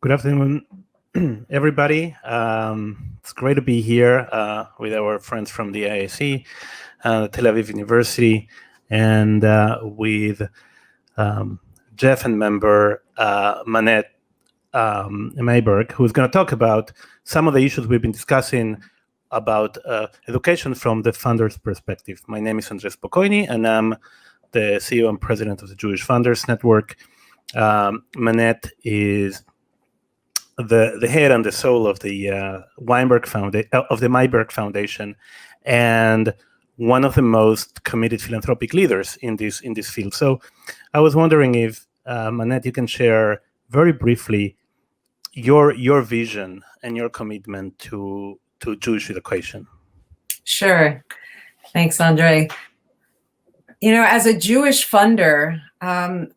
Good afternoon, everybody. It's great to be here with our friends from the IAC, Tel Aviv University, and with Jeff and member Manette Mayberg, who's going to talk about some of the issues we've been discussing about education from the funders' perspective. My name is Andres Spokoiny, and I'm the CEO and president of the Jewish Funders Network. Manette is the head and the soul of the Mayberg Foundation, and one of the most committed philanthropic leaders in this field. So, I was wondering if Manette, you can share very briefly your vision and your commitment to Jewish education. Sure, thanks, Andre. You know, as a Jewish funder, I'm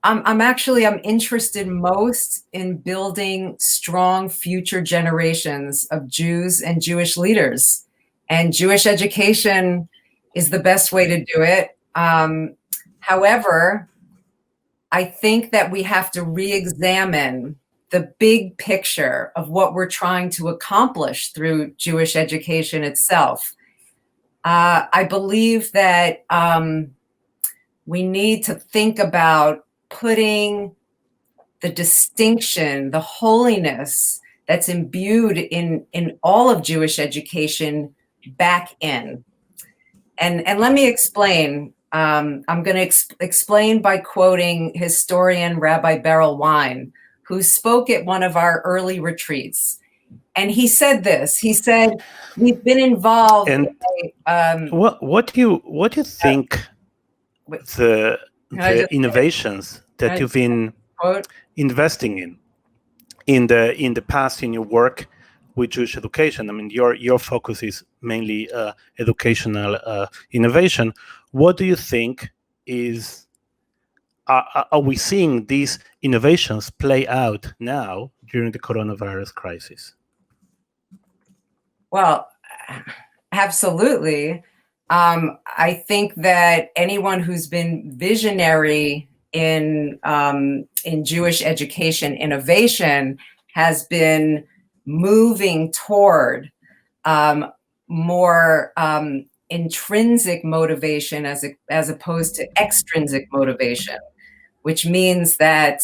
interested most in building strong future generations of Jews and Jewish leaders, and Jewish education is the best way to do it. However, I think that we have to re-examine the big picture of what we're trying to accomplish through Jewish education itself. I believe that we need to think about putting the distinction, the holiness that's imbued in all of Jewish education back in. And let me explain. I'm going to explain by quoting historian Rabbi Beryl Wine, who spoke at one of our early retreats. And he said this. He said, "We've been involved." And what do you think? The innovations that you've been investing in the past in your work with Jewish education. I mean, your focus is mainly educational innovation. What do you think is? Are we seeing these innovations play out now during the coronavirus crisis? Well, absolutely. I think that anyone who's been visionary in Jewish education innovation has been moving toward more intrinsic motivation as opposed to extrinsic motivation, which means that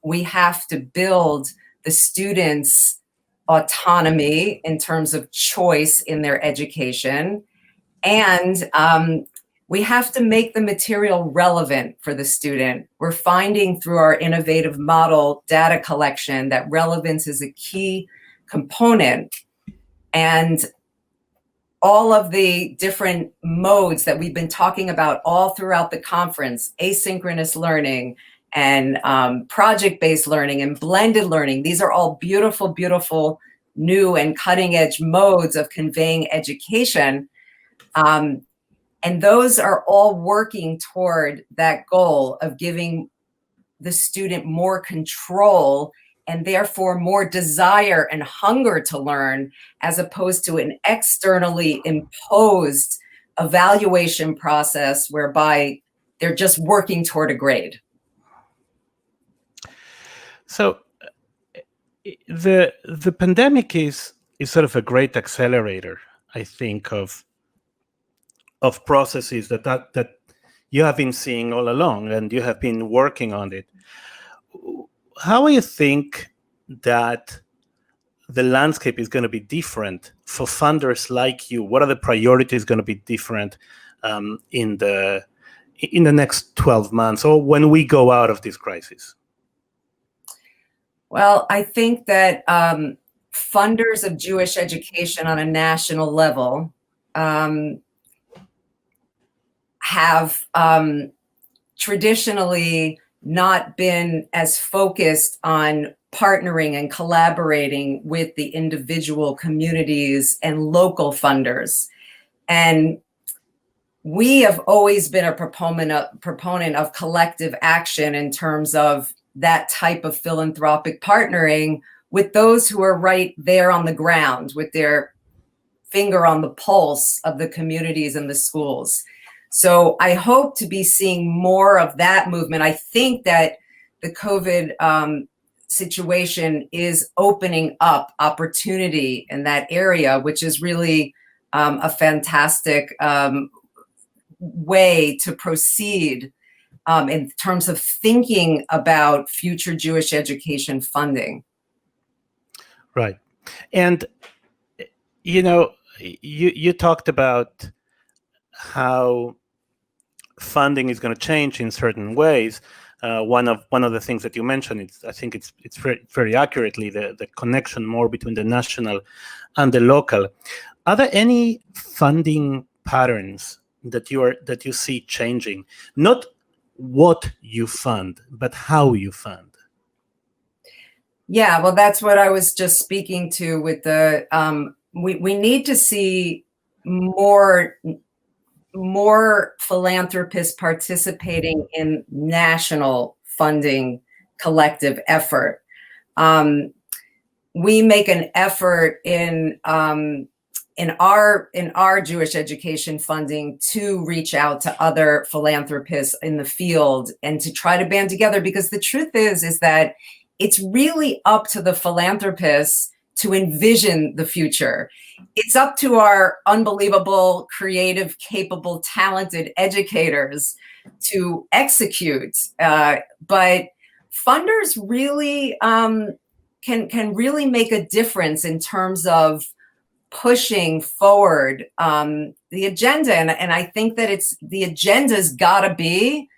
we have to build the students' autonomy in terms of choice in their education. And we have to make the material relevant for the student. We're finding through our innovative model data collection that relevance is a key component. And all of the different modes that we've been talking about all throughout the conference, asynchronous learning and project-based learning and blended learning, these are all beautiful, beautiful new and cutting-edge modes of conveying education. And those are all working toward that goal of giving the student more control and therefore more desire and hunger to learn, as opposed to an externally imposed evaluation process whereby they're just working toward a grade. So the pandemic is sort of a great accelerator, I think, of processes that you have been seeing all along, and you have been working on it. How do you think that the landscape is going to be different for funders like you? What are the priorities going to be different in the next 12 months, or when we go out of this crisis? Well, I think that funders of Jewish education on a national level have traditionally not been as focused on partnering and collaborating with the individual communities and local funders. And we have always been a proponent of collective action in terms of that type of philanthropic partnering with those who are right there on the ground with their finger on the pulse of the communities and the schools. So I hope to be seeing more of that movement. I think that the COVID situation is opening up opportunity in that area, which is really a fantastic way to proceed in terms of thinking about future Jewish education funding. Right. And, you talked about how funding is going to change in certain ways. One of the things that you mentioned, I think it's very accurately the connection more between the national and the local. Are there any funding patterns that you see changing? Not what you fund, but how you fund. Yeah, well, that's what I was just speaking to with the we need to see more philanthropists participating in national funding collective effort. We make an effort in our Jewish education funding to reach out to other philanthropists in the field and to try to band together, because the truth is that it's really up to the philanthropists to envision the future. It's up to our unbelievable, creative, capable, talented educators to execute. But funders really can really make a difference in terms of pushing forward the agenda. And I think that the agenda's gotta be,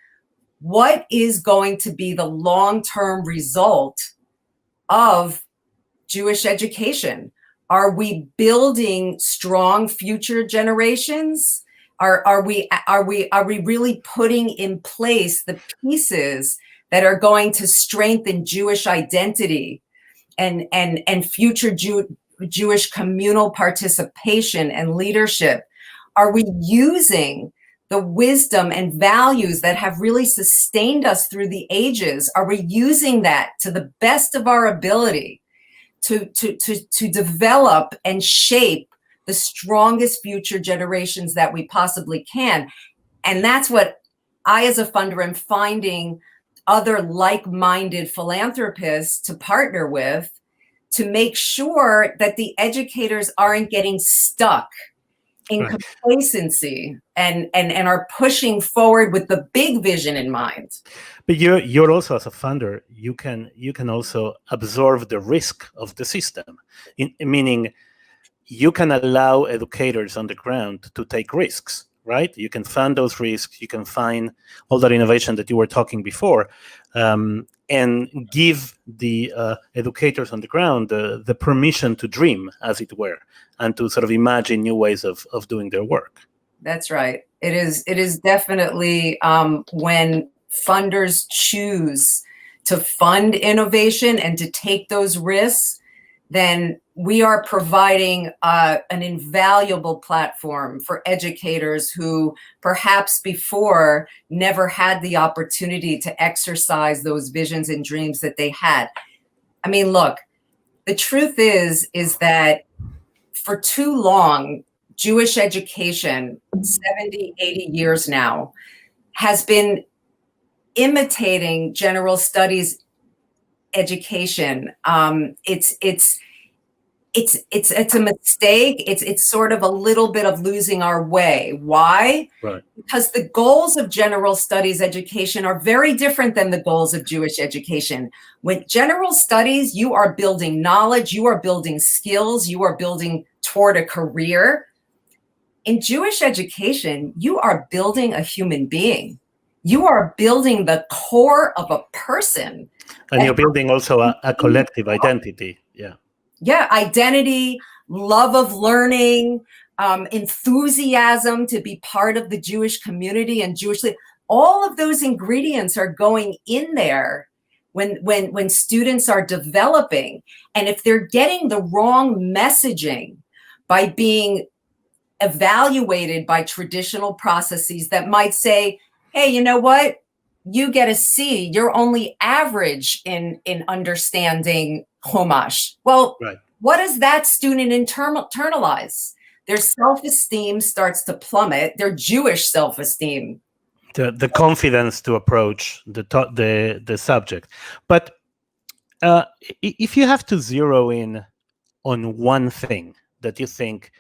what is going to be the long-term result of Jewish education? Are we building strong future generations? Are we really putting in place the pieces that are going to strengthen Jewish identity and future Jewish communal participation and leadership? Are we using the wisdom and values that have really sustained us through the ages? Are we using that to the best of our ability to develop and shape the strongest future generations that we possibly can? And that's what I, as a funder, am finding other like-minded philanthropists to partner with, to make sure that the educators aren't getting stuck in complacency and are pushing forward with the big vision in mind. But you're also, as a funder, you can also absorb the risk of the system, meaning you can allow educators on the ground to take risks, right? You can fund those risks, you can find all that innovation that you were talking before, and give the educators on the ground the permission to dream, as it were, and to sort of imagine new ways of doing their work. That's right. It is definitely when funders choose to fund innovation and to take those risks, then we are providing an invaluable platform for educators who perhaps before never had the opportunity to exercise those visions and dreams that they had. I mean, look, the truth is that for too long, Jewish education, 70, 80 years now, has been imitating general studies education. It's a mistake. It's sort of a little bit of losing our way. Why? Right. Because the goals of general studies education are very different than the goals of Jewish education. With general studies, you are building knowledge, you are building skills, you are building toward a career. In Jewish education, you are building a human being. You are building the core of a person. And you're building also a collective identity. Yeah. Yeah, identity, love of learning, enthusiasm to be part of the Jewish community and all of those ingredients are going in there when students are developing. And if they're getting the wrong messaging by being evaluated by traditional processes that might say, hey, you know what? You get a C. You're only average in understanding Chumash. Well, right. What does that student internalize? Their self-esteem starts to plummet. Their Jewish self-esteem. The confidence to approach the subject. But If you have to zero in on one thing that you think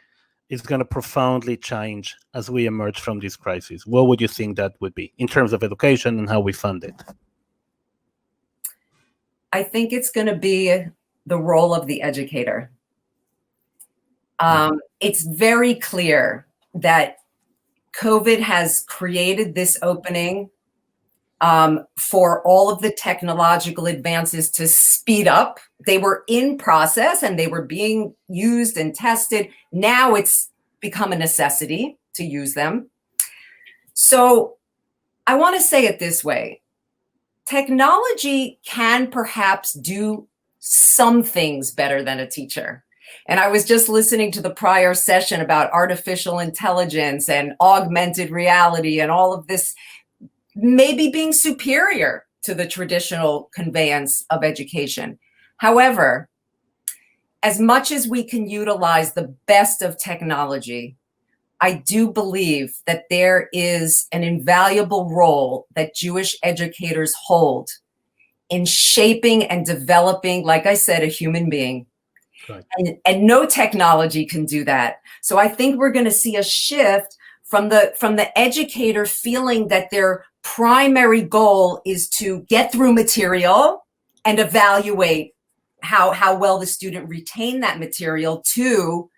is going to profoundly change as we emerge from this crisis, what would you think that would be in terms of education and how we fund it? I think it's going to be the role of the educator. It's very clear that COVID has created this opening for all of the technological advances to speed up. They were in process and they were being used and tested. Now it's become a necessity to use them. So I want to say it this way. Technology can perhaps do some things better than a teacher. And I was just listening to the prior session about artificial intelligence and augmented reality and all of this maybe being superior to the traditional conveyance of education. However, as much as we can utilize the best of technology, I do believe that there is an invaluable role that Jewish educators hold in shaping and developing, like I said, a human being. Right. And no technology can do that. So I think we're going to see a shift from the educator feeling that their primary goal is to get through material and evaluate how well the student retained that material to,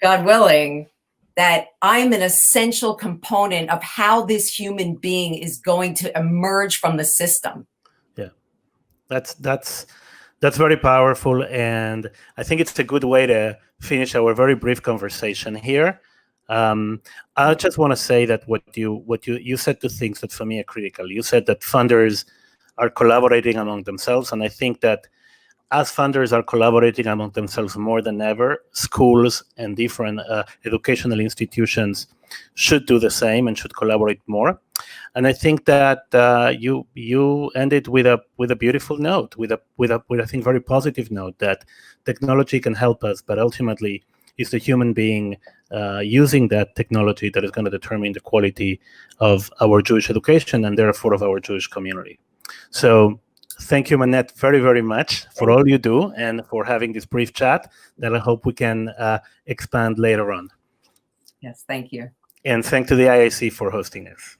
God willing, that I'm an essential component of how this human being is going to emerge from the system. Yeah, that's very powerful, and I think it's a good way to finish our very brief conversation here. I just want to say that what you said two things that for me are critical. You said that funders are collaborating among themselves, and I think that as funders are collaborating among themselves more than ever, schools and different educational institutions should do the same and should collaborate more. And I think that you ended with a beautiful note, with I think very positive note that technology can help us, but ultimately it's the human being using that technology that is going to determine the quality of our Jewish education and therefore of our Jewish community. So thank you, Manette, very, very much for all you do and for having this brief chat that I hope we can expand later on. Yes, thank you. And thank to the IAC for hosting us.